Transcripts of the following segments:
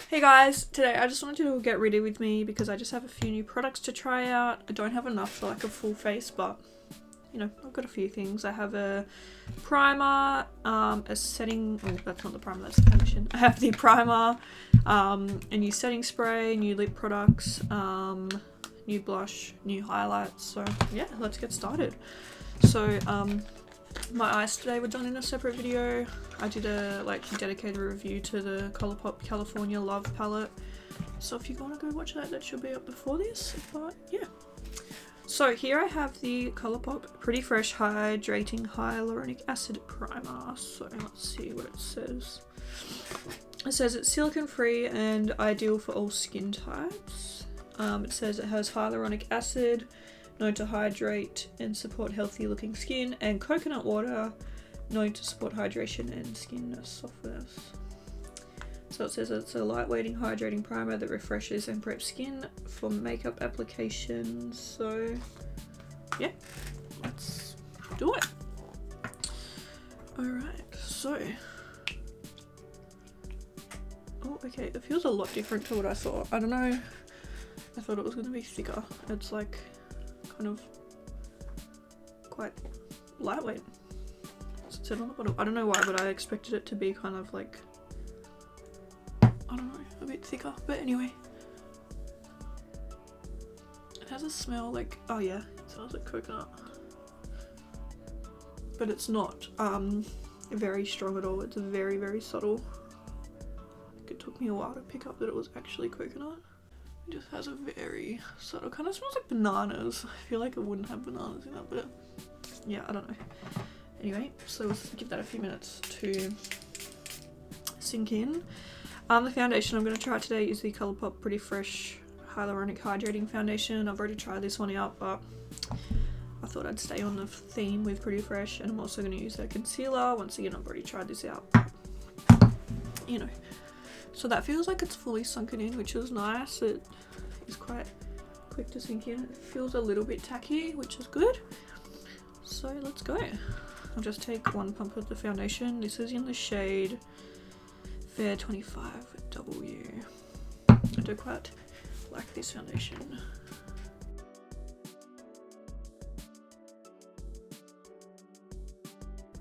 Hey guys, today I just wanted you to get ready with me because I just have a few new products to try out. I don't have enough for like a full face, but you know, I've got a few things. I have a primer, a setting, oh that's not the primer, that's the foundation. I have the primer, a new setting spray, new lip products, new blush, new highlights. So yeah, let's get started. So my eyes today were done in a separate video. I did a dedicated review to the Colourpop California Love palette. So if you want to go watch that, that should be up before this. But yeah. So here I have the Colourpop Pretty Fresh Hydrating Hyaluronic Acid Primer. So let's see what it says. It says it's silicone free and ideal for all skin types. It says it has hyaluronic acid, known to hydrate and support healthy looking skin, and coconut water, known to support hydration and skin softness. So it says it's a lightweight and hydrating primer that refreshes and preps skin for makeup applications. So yeah, let's do it. Alright, so oh okay, it feels a lot different to what I thought. I don't know, I thought it was going to be thicker. It's like kind of quite lightweight. As it said on the bottle. I don't know why, but I expected it to be kind of like, I don't know, a bit thicker. But anyway, it has a smell like, oh yeah, it smells like coconut, but it's not very strong at all. It's very, very subtle. It took me a while to pick up that it was actually coconut. It just has a very subtle, kind of smells like bananas. I feel like it wouldn't have bananas in it, but yeah, I don't know. Anyway, so let's give that a few minutes to sink in. The foundation I'm going to try today is the Colourpop Pretty Fresh Hyaluronic Hydrating Foundation. I've already tried this one out, but I thought I'd stay on the theme with Pretty Fresh, and I'm also going to use their concealer. Once again, I've already tried this out, you know. So that feels like it's fully sunken in, which is nice. It is quite quick to sink in. It feels a little bit tacky, which is good. So let's go. I'll just take one pump of the foundation. This is in the shade Fair 25W. I do quite like this foundation.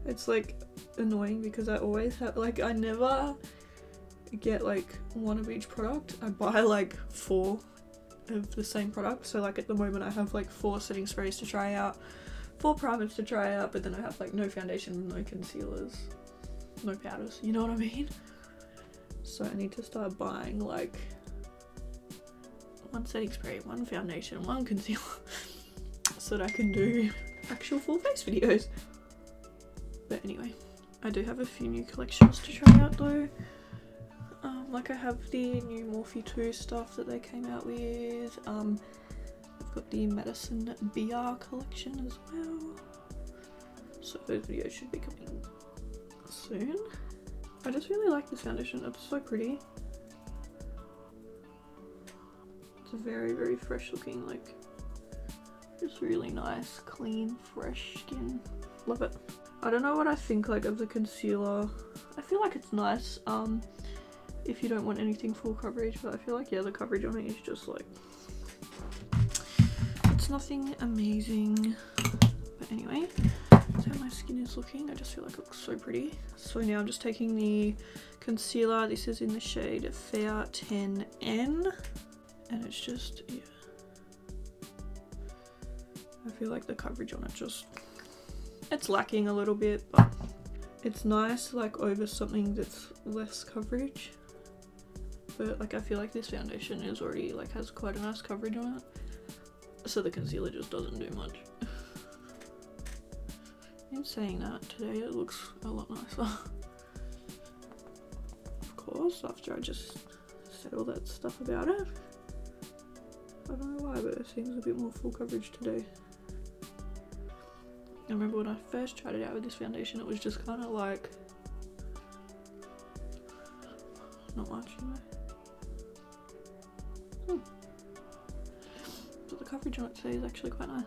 It's like annoying because I always have, like, I never get like one of each product. I buy like 4 of the same product. So like at the moment I have like 4 setting sprays to try out, 4 primers to try out, but then I have like no foundation, no concealers, no powders, you know what I mean? So I need to start buying like 1 setting spray, 1 foundation, 1 concealer so that I can do actual full face videos. But anyway, I do have a few new collections to try out though. Like I have the new Morphe 2 stuff that they came out with. I've got the Madison BR collection as well. So those videos should be coming soon. I just really like this foundation. It's so pretty. It's a very, very fresh looking, like just really nice, clean, fresh skin. Love it. I don't know what I think like of the concealer. I feel like it's nice. If you don't want anything full coverage, but I feel like, yeah, the coverage on it is just like, it's nothing amazing. But anyway, that's how my skin is looking. I just feel like it looks so pretty. So now I'm just taking the concealer. This is in the shade Fair 10N, and it's just, yeah, I feel like the coverage on it just, it's lacking a little bit, but it's nice like over something that's less coverage. But like I feel like this foundation is already like has quite a nice coverage on it, so the concealer just doesn't do much. In saying that, today it looks a lot nicer. Of course, after I just said all that stuff about it. I don't know why, but it seems a bit more full coverage today. I remember when I first tried it out with this foundation, it was just kind of like not much, you know. But the coverage on it today is actually quite nice.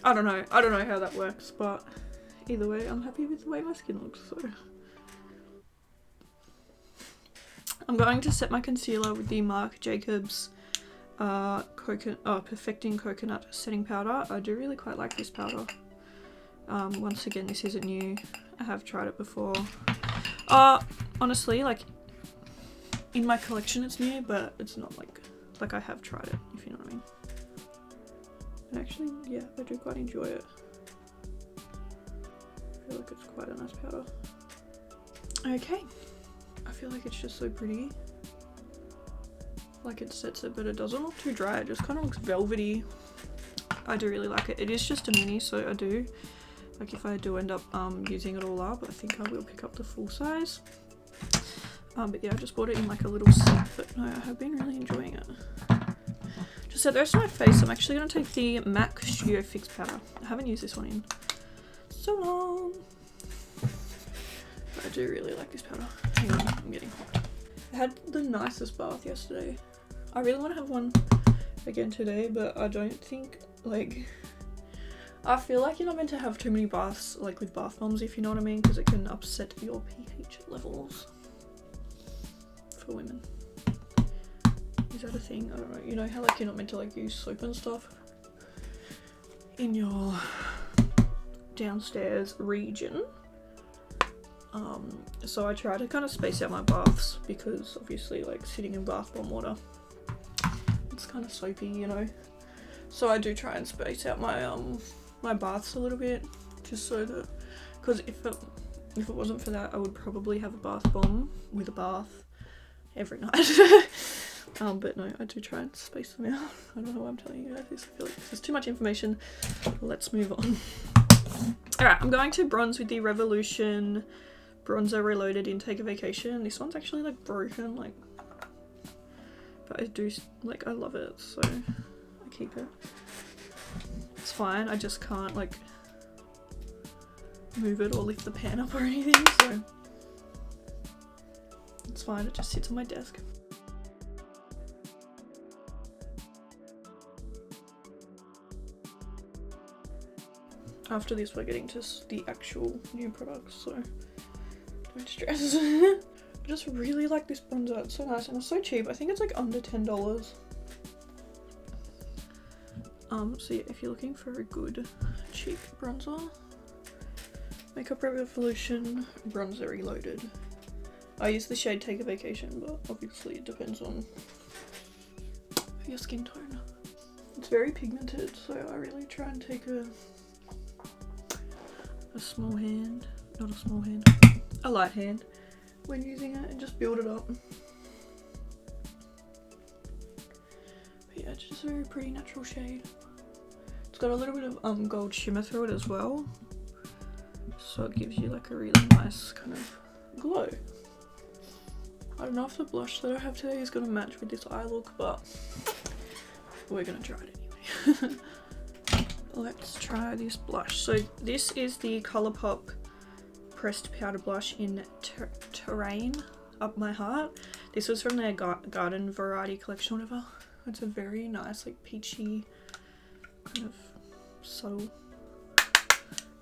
I don't know how that works, but either way I'm happy with the way my skin looks, so I'm going to set my concealer with the Marc Jacobs Perfecting Coconut Setting Powder. I do really quite like this powder. Once again, this isn't new. I have tried it before. Honestly, like, in my collection it's new, but it's not like I have tried it, if you know what I mean. And actually, yeah, I do quite enjoy it. I feel like it's quite a nice powder. Okay. I feel like it's just so pretty. Like it sets it, but it doesn't look too dry. It just kind of looks velvety. I do really like it. It is just a mini, so I do, like, if I do end up using it all up, I think I will pick up the full size. But yeah, I just bought it in like a little set, but no, I have been really enjoying it. Just set the rest of my face, I'm actually going to take the MAC Studio Fix powder. I haven't used this one in so long. But I do really like this powder. Hang on, I'm getting hot. I had the nicest bath yesterday. I really want to have one again today, but I don't think, like, I feel like you're not meant to have too many baths, like with bath bombs, if you know what I mean, because it can upset your pH levels for women. Is that a thing? I don't know. You know how like you're not meant to like use soap and stuff in your downstairs region? So I try to kind of space out my baths because obviously like sitting in bath bomb water, it's kind of soapy, you know. So I do try and space out my my baths a little bit, just so that, because if it wasn't for that, I would probably have a bath bomb with a bath every night. But no, I do try and space them out. I don't know why I'm telling you guys this. I feel like this is too much information. Let's move on. Alright, I'm going to bronze with the Revolution Bronzer Reloaded in Take a Vacation. This one's actually like broken, like, but I do, like, I love it, so I keep it. It's fine, I just can't like move it or lift the pan up or anything, so it's fine, it just sits on my desk. After this we're getting to the actual new products, so don't stress. I just really like this bronzer, it's so nice and it's so cheap. I think it's like under $10. So yeah, if you're looking for a good cheap bronzer, Makeup Revolution Bronzer Reloaded. I use the shade Take a Vacation, but obviously it depends on your skin tone. It's very pigmented, so I really try and take a small hand, not a small hand, a light hand when using it and just build it up. But yeah, it's just a very pretty natural shade. It's got a little bit of gold shimmer through it as well, so it gives you like a really nice kind of glow. I don't know if the blush that I have today is gonna match with this eye look, but we're gonna try it anyway. Let's try this blush. So this is the Colourpop Pressed Powder Blush in Terrain, Up My Heart. This was from their Garden Variety collection or whatever. It's a very nice, like, peachy, kind of subtle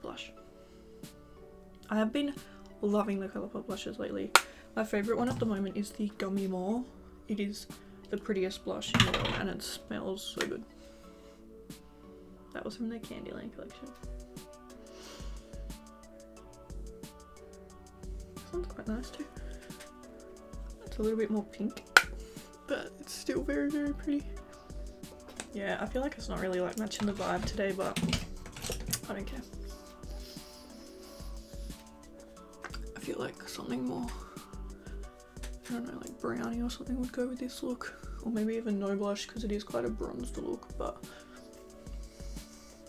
blush. I have been loving the Colourpop blushes lately. My favourite one at the moment is the Gummy More. It is the prettiest blush in the world and it smells so good. That was from their Candyland collection. This one's quite nice too. It's a little bit more pink, but it's still very, very pretty. Yeah, I feel like it's not really like matching the vibe today, but I don't care. I feel like something more, I don't know, like brownie or something would go with this look. Or maybe even no blush because it is quite a bronzed look, but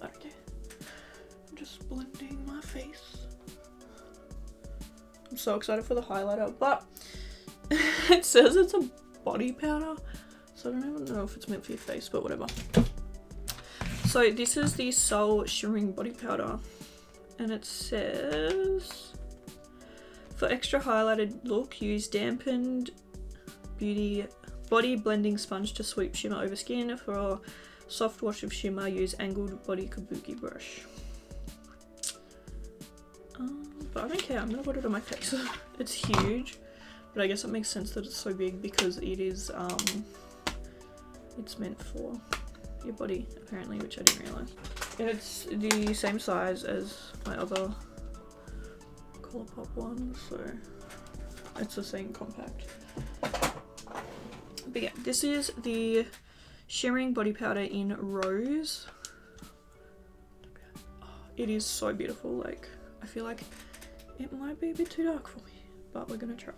I don't care. I'm just blending my face. I'm so excited for the highlighter, but it says it's a body powder, so I don't even know if it's meant for your face, but whatever. So this is the Soul Shimmering Body Powder, and it says, for extra highlighted look, use dampened body blending sponge to sweep shimmer over skin. For soft wash of shimmer, use angled body kabuki brush. But I don't care, I'm gonna put it on my face. It's huge. But I guess it makes sense that it's so big because it is, it's meant for your body apparently, which I didn't realise. It's the same size as my other Colourpop one, so it's the same compact. But yeah, this is the Shimmering Body Powder in Rose. Oh, it is so beautiful. Like, I feel like it might be a bit too dark for me, but we're gonna try.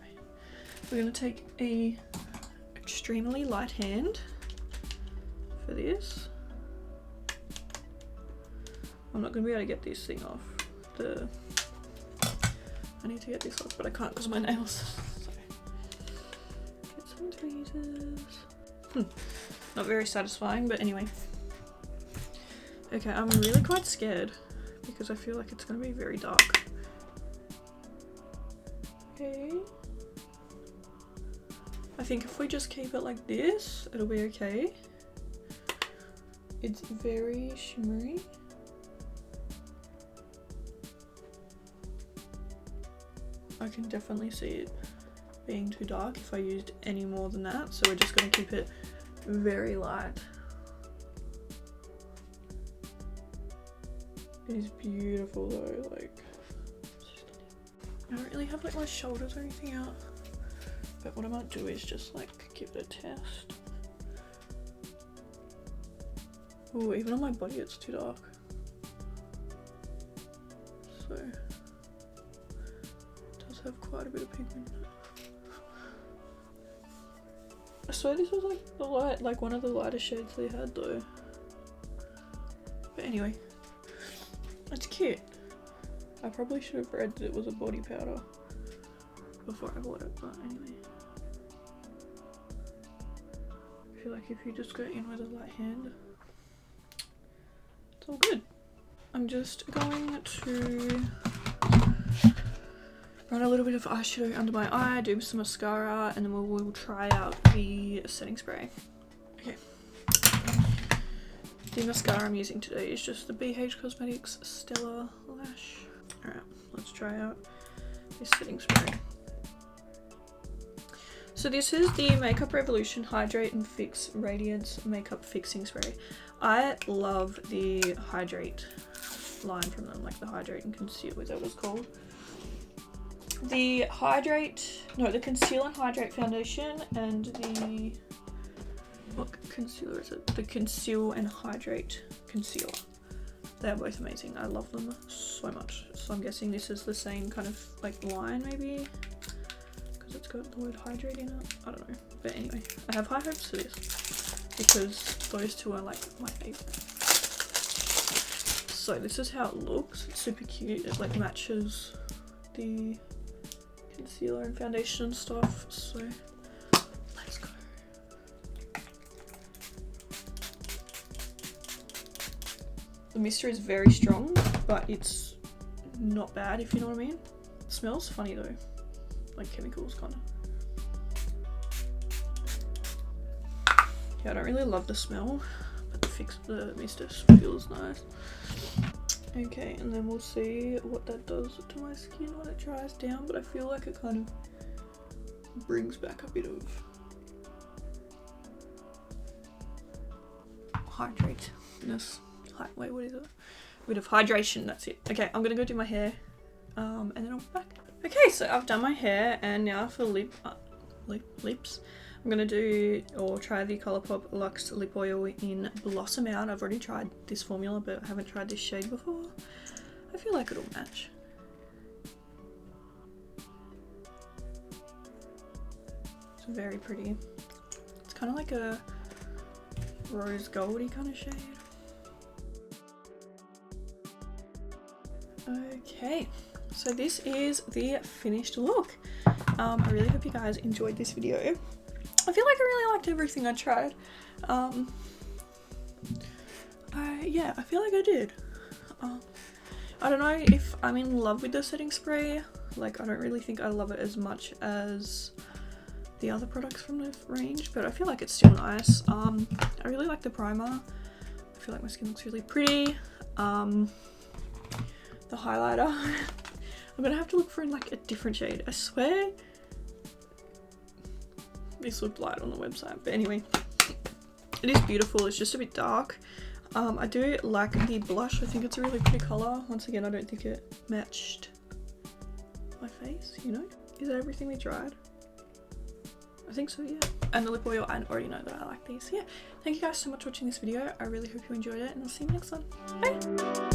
We're gonna take a extremely light hand for this. I'm not gonna be able to get this thing off. I need to get this off, but I can't because of my nails. So, get some tweezers. Not very satisfying, but anyway. Okay, I'm really quite scared because I feel like it's gonna be very dark. Okay. I think if we just keep it like this, it'll be okay. It's very shimmery. I can definitely see it being too dark if I used any more than that, so we're just going to keep it very light. It is beautiful though, like, I don't really have like my shoulders or anything out, but what I might do is just like give it a test. Oh, even on my body it's too dark. So it does have quite a bit of pigment. I swear this was like the light, like one of the lighter shades they had though. But anyway, it's cute. I probably should have read that it was a body powder before I bought it, but anyway. I feel like if you just go in with a light hand, it's all good. I'm just going to run a little bit of eyeshadow under my eye, do some mascara, and then we'll try out the setting spray. Okay. The mascara I'm using today is just the BH Cosmetics Stellar Lash. Alright, let's try out this setting spray. So this is the Makeup Revolution Hydrate and Fix Radiance Makeup Fixing Spray. I love the Hydrate line from them, like the Hydrate and Conceal, is that what it's called? The the Conceal and Hydrate Foundation and the, what concealer is it? The Conceal and Hydrate Concealer. They're both amazing. I love them so much. So I'm guessing this is the same kind of like line maybe, because it's got the word hydrate in it. I don't know. But anyway, I have high hopes for this because those two are like my favorite. So this is how it looks. It's super cute. It like matches the concealer and foundation and stuff. So let's go. The mister is very strong, but it's not bad, if you know what I mean. It smells funny though, like chemicals kind of. Yeah, I don't really love the smell, but the mister feels nice. Okay, and then we'll see what that does to my skin when it dries down, but I feel like it kind of brings back a bit of hydrateness. Wait, what is it? A bit of hydration, that's it. Okay, I'm gonna go do my hair, and then I'll be back. Okay, so I've done my hair, and now for lips, I'm gonna do, or try the Colourpop Luxe Lip Oil in Blossom Out. I've already tried this formula, but I haven't tried this shade before. I feel like it'll match. It's very pretty. It's kind of like a rose goldy kind of shade. Okay, so this is the finished look. I really hope you guys enjoyed this video. I feel like I really liked everything I tried. Yeah, I feel like I did. I don't know if I'm in love with the setting spray. Like, I don't really think I love it as much as the other products from the range, but I feel like it's still nice. I really like the primer. I feel like my skin looks really pretty. The highlighter, I'm gonna have to look for like a different shade. I swear this looked light on the website, but anyway, it is beautiful. It's just a bit dark. I do like the blush. I think it's a really pretty color. Once again, I don't think it matched my face, you know? Is that everything we tried? I think so, yeah. And the lip oil, I already know that I like these. Yeah, thank you guys so much for watching this video. I really hope you enjoyed it, and I'll see you next one. Bye!